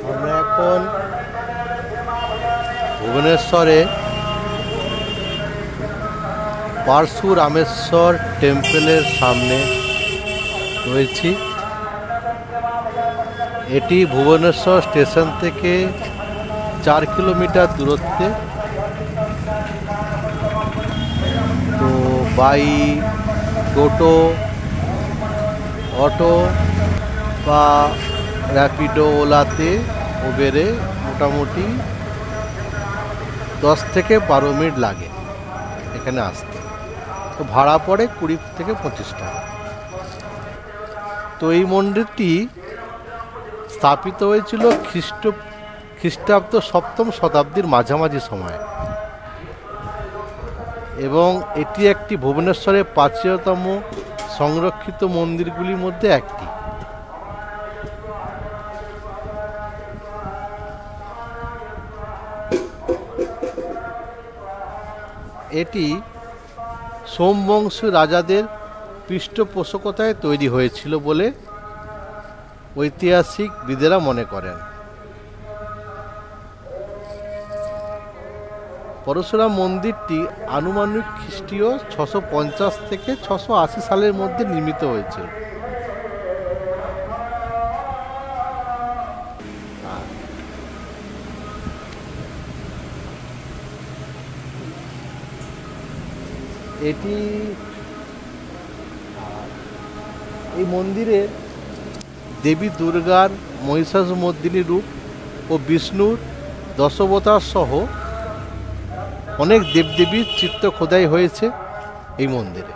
আমরা এখন ভুবনেশ্বরে পারশুরামেশ্বর টেম্পলের সামনে রয়েছি। এটি ভুবনেশ্বর স্টেশন থেকে 4 কিলোমিটার দূরত্বে। তো বাইক, টোটো, অটো বা র্যাপিডো, ওলাতে, উবেরে মোটামুটি 10 থেকে 12 মিনিট লাগে এখানে আসতে। তো ভাড়া পড়ে 20 থেকে 25 টাকা। তো এই মন্দিরটি স্থাপিত হয়েছিল খ্রিস্টাব্দ 7ম শতাব্দীর মাঝামাঝি সময়ে এবং এটি একটি ভুবনেশ্বরের প্রাচীনতম সংরক্ষিত মন্দিরগুলির মধ্যে একটি। এটি সোমবংশী রাজাদের পৃষ্ঠপোষকতায় তৈরি হয়েছিল বলে ঐতিহাসিকবিদেরা মনে করেন। পরশুরাম মন্দিরটি আনুমানিক খ্রিস্টীয় 650 থেকে 680 সালের মধ্যে নির্মিত হয়েছিল। এই মন্দিরে দেবী দুর্গার মহিষাসুমর্দিনী রূপ ও বিষ্ণুর দশাবতার সহ অনেক দেবদেবীর চিত্র খোদাই হয়েছে এই মন্দিরে।